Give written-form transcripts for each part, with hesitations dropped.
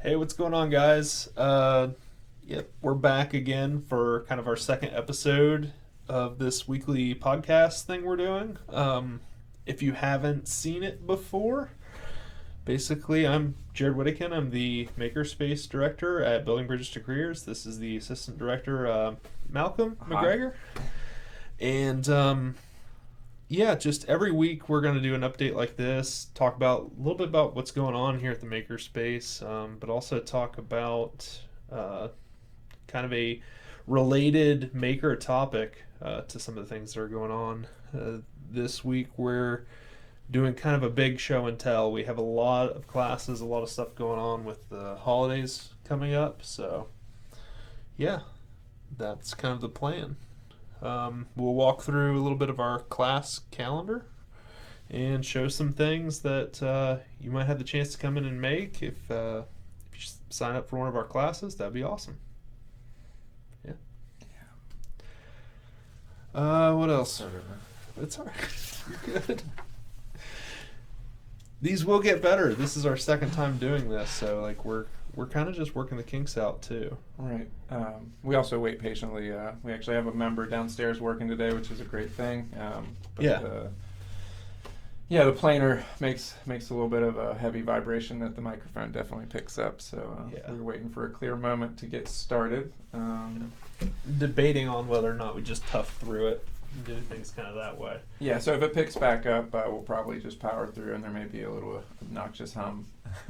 Hey, what's going on, guys? Yep, we're back again for kind of our second episode of this weekly podcast thing we're doing. If you haven't seen it before, basically, I'm Jared Whittakin. I'm the Makerspace director at Building Bridges to Careers. This is the assistant director, Malcolm Hi. McGregor. And yeah, just every week we're going to do an update like this, talk about a little bit about what's going on here at the Makerspace, but also talk about kind of a related maker topic to some of the things that are going on. This week we're doing kind of a big show and tell. We have a lot of classes, a lot of stuff going on with the holidays coming up, so yeah, that's kind of the plan. We'll walk through a little bit of our class calendar and show some things that you might have the chance to come in and make if you sign up for one of our classes. That'd be awesome. Yeah. What else? Sorry, It's alright. You're good. These will get better. This is our second time doing this, so like we're kind of just working the kinks out too. Right. We also wait patiently. We actually have a member downstairs working today, which is a great thing. Yeah. The planer makes a little bit of a heavy vibration that the microphone definitely picks up. So Yeah. we're waiting for a clear moment to get started. Debating on whether or not we just tough through it and do things kind of that way. Yeah. So if it picks back up, we'll probably just power through, and there may be a little obnoxious hum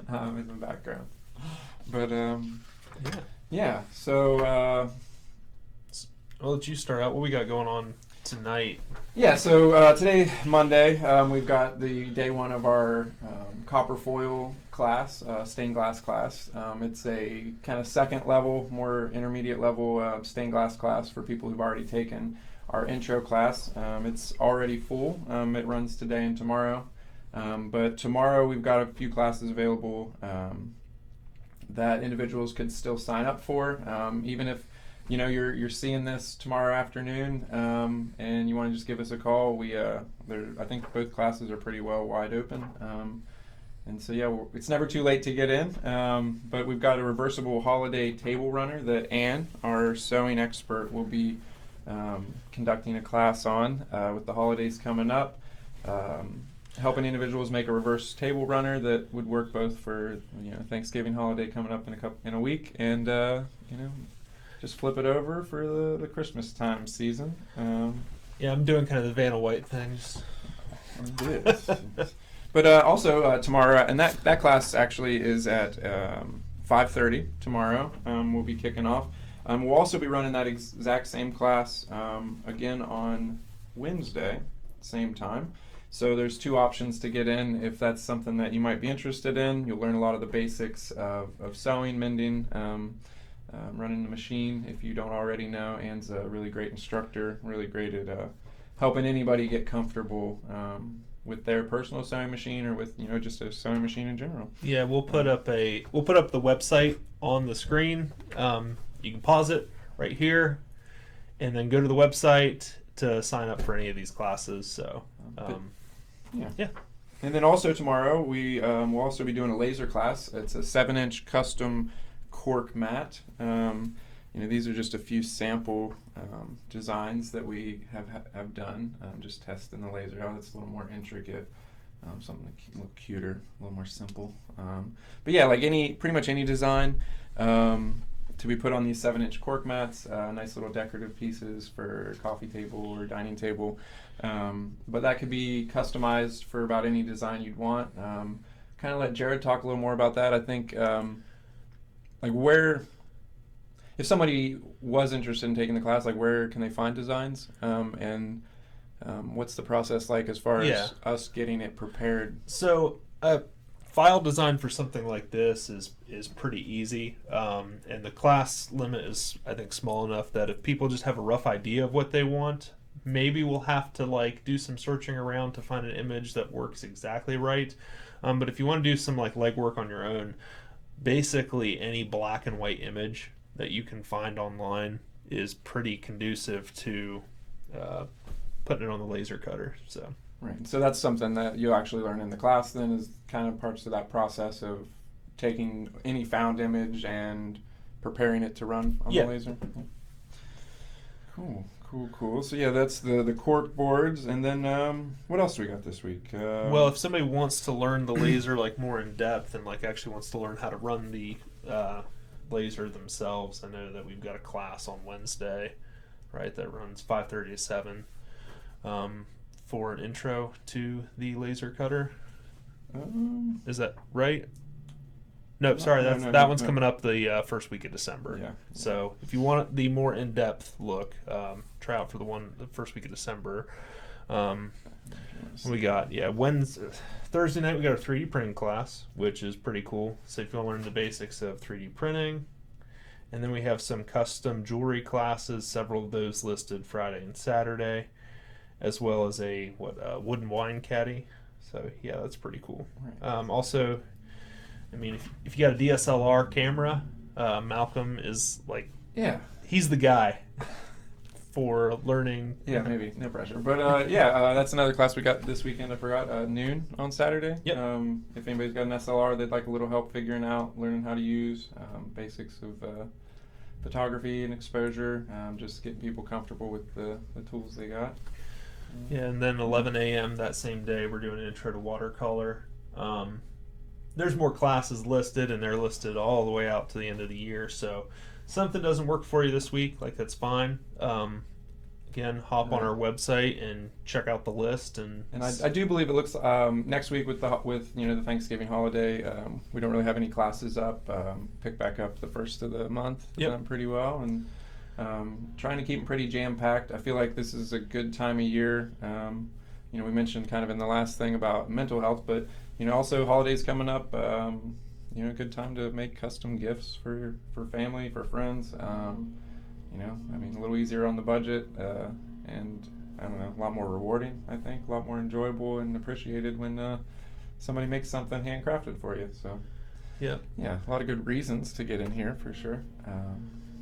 in the background. But Yeah. So. I'll let you start out. What we got going on tonight? Yeah, so today, Monday, we've got the day one of our copper foil class, stained glass class. It's a kind of second level, more intermediate level stained glass class for people who've already taken our intro class. It's already full. It runs today and tomorrow. But tomorrow we've got a few classes available that individuals could still sign up for, even if you're seeing this tomorrow afternoon, and you want to just give us a call. I think both classes are pretty well wide open, and so yeah, it's never too late to get in. But we've got a reversible holiday table runner that Anne, our sewing expert, will be conducting a class on with the holidays coming up. Helping individuals make a reverse table runner that would work both for Thanksgiving holiday coming up in a week, and just flip it over for the Christmas time season. Yeah, I'm doing kind of the Vanna White things. But also tomorrow, and that class actually is at 5:30 tomorrow. We'll be kicking off. We'll also be running that exact same class again on Wednesday, same time. So there's two options to get in if that's something that you might be interested in. You'll learn a lot of the basics of sewing, mending, running the machine if you don't already know. Anne's a really great instructor, really great at helping anybody get comfortable with their personal sewing machine or with just a sewing machine in general. Yeah, we'll put up the website on the screen. You can pause it right here, and then go to the website to sign up for any of these classes. So. Yeah. And then also tomorrow we will also be doing a laser class. It's a 7-inch custom cork mat. These are just a few sample designs that we have done. Just testing the laser out. It's a little more intricate, something a little cuter, a little more simple. But yeah, like pretty much any design to be put on these 7-inch cork mats. Nice little decorative pieces for coffee table or dining table. But that could be customized for about any design you'd want. Kind of let Jared talk a little more about that. I think if somebody was interested in taking the class, where can they find designs? And what's the process like as far as us getting it prepared? So file design for something like this is pretty easy, and the class limit is, I think, small enough that if people just have a rough idea of what they want, maybe we'll have to do some searching around to find an image that works exactly right. But if you want to do some legwork on your own, basically any black and white image that you can find online is pretty conducive to putting it on the laser cutter. Right. So that's something that you'll actually learn in the class then, is kind of parts of that process of taking any found image and preparing it to run on the laser. Cool. So yeah, that's the cork boards, and then what else do we got this week? Well, if somebody wants to learn the laser like more in depth and like actually wants to learn how to run the laser themselves, I know that we've got a class on Wednesday, right? That runs 5:30 to 7 for an intro to the laser cutter. Is that right? No, sorry, that one's coming up the first week of December. Yeah. So if you want the more in-depth look, try out for the first week of December. We got Thursday night we got a 3D printing class, which is pretty cool. So if you want to learn the basics of 3D printing, and then we have some custom jewelry classes, several of those listed Friday and Saturday, as well as a wooden wine caddy. So yeah, that's pretty cool. Right. Also, I mean, if you got a DSLR camera, Malcolm is like, he's the guy for learning. Yeah, maybe no pressure, but that's another class we got this weekend. I forgot noon on Saturday. Yep. If anybody's got an SLR, they'd like a little help figuring out, learning how to use basics of photography and exposure, just getting people comfortable with the tools they got. Yeah, and then 11 a.m. that same day, we're doing an intro to watercolor. There's more classes listed, and they're listed all the way out to the end of the year. So something doesn't work for you this week, like that's fine. Again, hop on our website and check out the list. And I do believe it looks next week with the Thanksgiving holiday, we don't really have any classes up. Pick back up the first of the month pretty well, and trying to keep them pretty jam packed. I feel like this is a good time of year. We mentioned kind of in the last thing about mental health, but also holidays coming up. A good time to make custom gifts for family, for friends. A little easier on the budget, and I don't know, a lot more rewarding. I think a lot more enjoyable and appreciated when somebody makes something handcrafted for you. So yeah, a lot of good reasons to get in here for sure.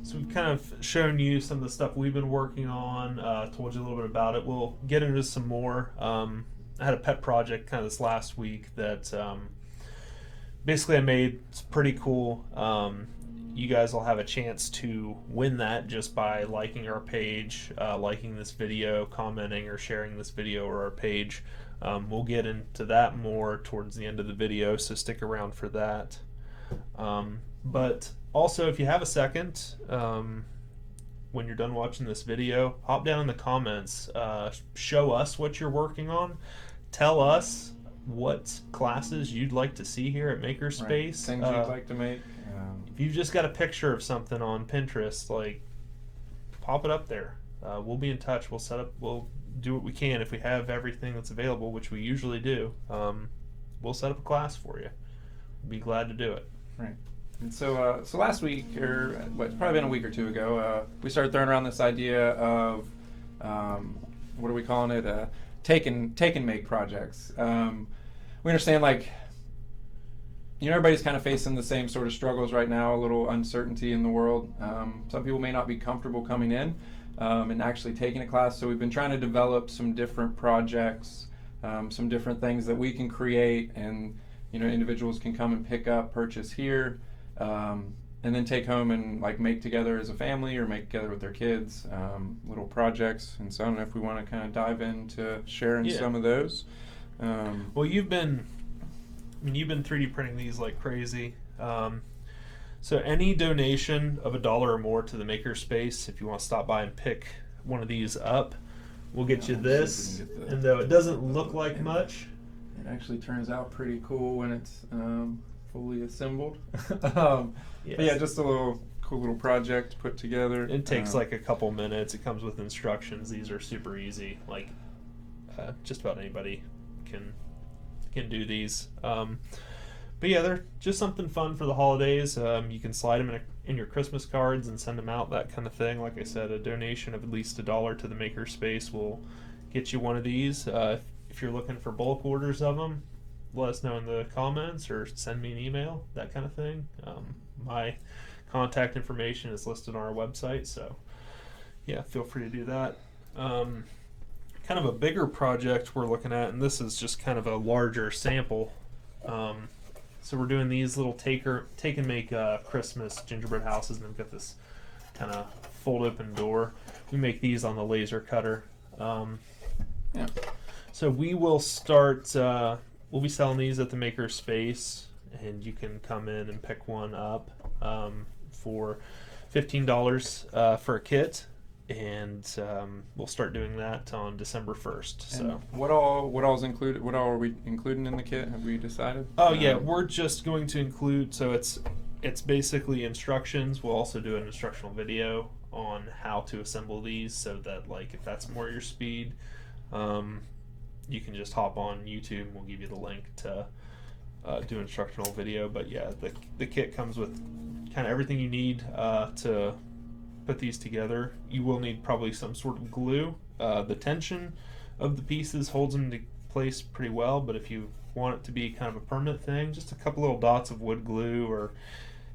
So we've kind of shown you some of the stuff we've been working on, told you a little bit about it. We'll get into some more. I had a pet project kind of this last week that basically I made. It's pretty cool. You guys will have a chance to win that just by liking our page, liking this video, commenting or sharing this video or our page. We'll get into that more towards the end of the video, so stick around for that. But also, if you have a second, when you're done watching this video, hop down in the comments, show us what you're working on, tell us what classes you'd like to see here at Makerspace. Right. Things you'd like to make. If you've just got a picture of something on Pinterest, pop it up there. We'll be in touch. We'll do what we can. If we have everything that's available, which we usually do, we'll set up a class for you. Be glad to do it. Right. And so last week, or it's probably been a week or two ago, we started throwing around this idea of what are we calling it? Take and make projects. We understand everybody's kind of facing the same sort of struggles right now, a little uncertainty in the world. Some people may not be comfortable coming in and actually taking a class, so we've been trying to develop some different projects, some different things that we can create, and individuals can come and pick up, purchase here, and then take home and make together as a family or make together with their kids, little projects. And so I don't know if we want to kind of dive into sharing some of those. Well, you've been 3D printing these like crazy. So any donation of $1 or more to the Makerspace, if you want to stop by and pick one of these up, we'll get you this. And though it doesn't look like much, it actually turns out pretty cool when it's fully assembled. Yes. But yeah, just a cool little project put together. It takes a couple minutes. It comes with instructions. These are super easy. Just about anybody can do these. But yeah, they're just something fun for the holidays. You can slide them in your Christmas cards and send them out, that kind of thing. Like I said, a donation of at least $1 to the Makerspace will get you one of these. If you're looking for bulk orders of them, let us know in the comments or send me an email, that kind of thing. My contact information is listed on our website, so yeah, feel free to do that. Kind of a bigger project we're looking at, and this is just kind of a larger sample. So we're doing these little take and make Christmas gingerbread houses, and they've got this kind of fold open door. We make these on the laser cutter. Yeah. So we will start. We'll be selling these at the Makerspace, and you can come in and pick one up for $15 for a kit, and we'll start doing that on December 1st. So And what all is included? What all are we including in the kit? Have we decided? oh yeah, we're just going to include. So it's basically instructions. We'll also do an instructional video on how to assemble these, so that like if that's more your speed, you can just hop on YouTube and we'll give you the link to do instructional video. But yeah, the kit comes with kind of everything you need to put these together. You will need probably some sort of glue. The tension of the pieces holds them into place pretty well, but if you want it to be kind of a permanent thing, just a couple little dots of wood glue, or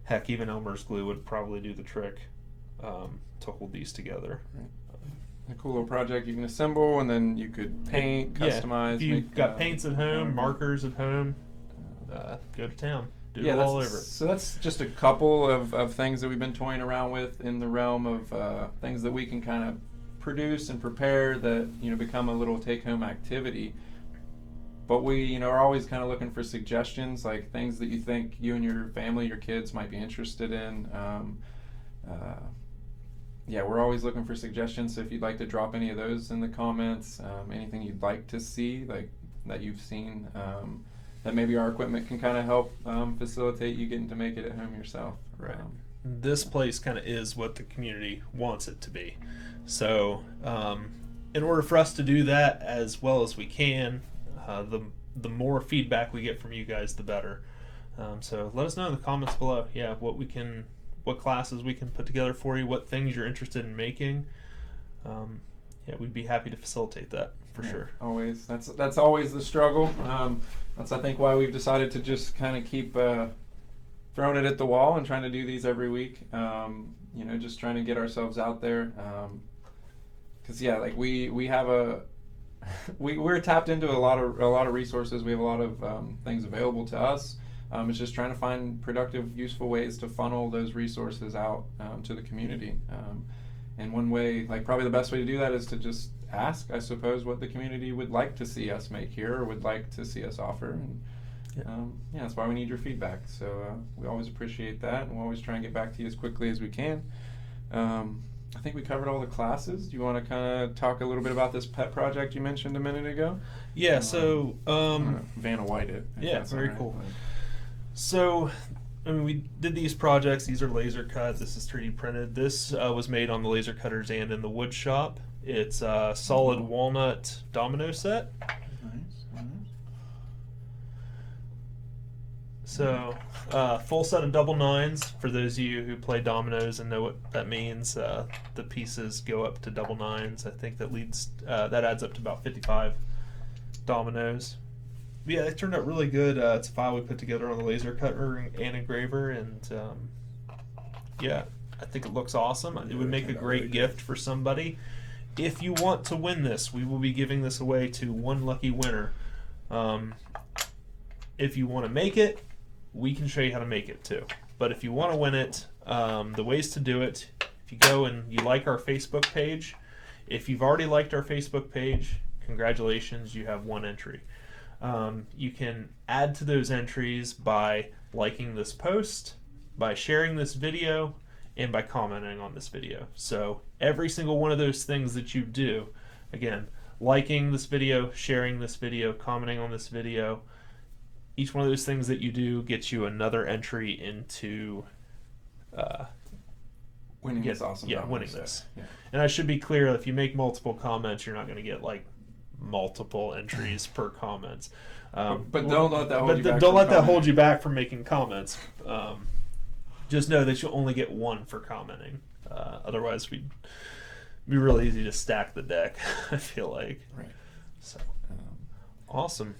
heck, even Elmer's glue would probably do the trick to hold these together. Right. A cool little project you can assemble, and then you could paint, customize. If you've make, got paints at home, markers at home, go to town. Do it all over. So that's just a couple of things that we've been toying around with in the realm of things that we can kind of produce and prepare that become a little take-home activity. But we are always kind of looking for suggestions, like things that you think you and your family, your kids might be interested in. Yeah, we're always looking for suggestions. So if you'd like to drop any of those in the comments, anything you'd like to see, like that you've seen, that maybe our equipment can kind of help facilitate you getting to make it at home yourself. Right. This place kind of is what the community wants it to be. So in order for us to do that as well as we can, the more feedback we get from you guys, the better. So let us know in the comments below. Yeah, what classes we can put together for you, what things you're interested in making. Yeah, we'd be happy to facilitate that for sure. Always. That's always the struggle. That's I think why we've decided to just kind of keep throwing it at the wall and trying to do these every week. Just trying to get ourselves out there. Because yeah, like we have we're tapped into a lot of resources. We have a lot of things available to us. It's just trying to find productive, useful ways to funnel those resources out to the community. And one way, like probably the best way to do that, is to just ask, I suppose, what the community would like to see us make here or would like to see us offer. And that's why we need your feedback. So we always appreciate that, and we'll always try and get back to you as quickly as we can. I think we covered all the classes. Do you want to kind of talk a little bit about this pet project you mentioned a minute ago? Yeah, so Vanna White it. Yeah, very cool. So, I mean, we did these projects. These are laser cut. This is 3D printed. This was made on the laser cutters and in the wood shop. It's a solid walnut domino set. Nice. So, full set of double nines. For those of you who play dominoes and know what that means, the pieces go up to double nines. I think that adds up to about 55 dominoes. Yeah, it turned out really good. It's a file we put together on the laser cutter and engraver, and yeah, I think it looks awesome. It would make a great gift for somebody. If you want to win this, we will be giving this away to one lucky winner. If you want to make it, we can show you how to make it too. But if you want to win it, the ways to do it, if you go and you like our Facebook page, if you've already liked our Facebook page, congratulations, you have one entry. You can add to those entries by liking this post, by sharing this video, and by commenting on this video. So every single one of those things that you do, again, liking this video, sharing this video, commenting on this video, each one of those things that you do gets you another entry into winning this awesome. Yeah, winning this. Yeah. And I should be clear, if you make multiple comments, you're not going to get like multiple entries per comments. But don't let that hold you back. Don't let that hold you back from making comments. Just know that you'll only get one for commenting. Otherwise, we'd be really easy to stack the deck. I feel like. Right. So awesome.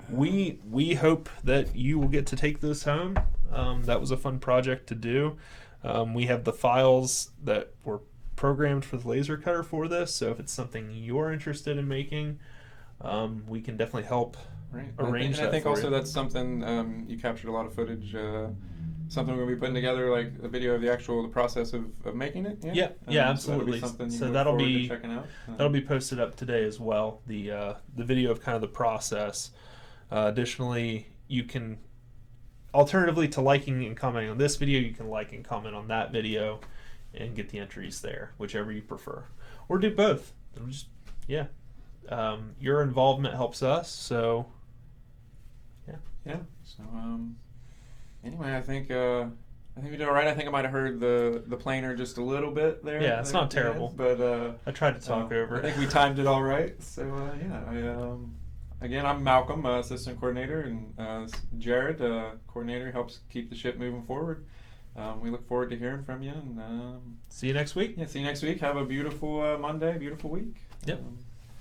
We hope that you will get to take this home. That was a fun project to do. We have the files that were programmed for the laser cutter for this, so if it's something you're interested in making, we can definitely help Right. arrange And I that think for also you. that's something you captured a lot of footage. Something we're gonna be putting together, like a video of the process of making it. Yeah, yeah, So that'll be absolutely. something you So can look that'll forward to be checking out. that'll be posted up today as well. The video of kind of the process. Additionally, you can alternatively to liking and commenting on this video, you can like and comment on that video, and get the entries there, whichever you prefer, or do both. Just yeah, your involvement helps us. So yeah, Yeah. So anyway, I think we did all right. I think I might have heard the planer just a little bit there. yeah, it's there not at the end, terrible. but I tried to talk over I it. think we timed it all right. So yeah, again, I'm Malcolm, assistant coordinator, and Jared, coordinator, helps keep the ship moving forward. We look forward to hearing from you, and See you next week. yeah, see you next week. Have a beautiful Monday, beautiful week. Yep.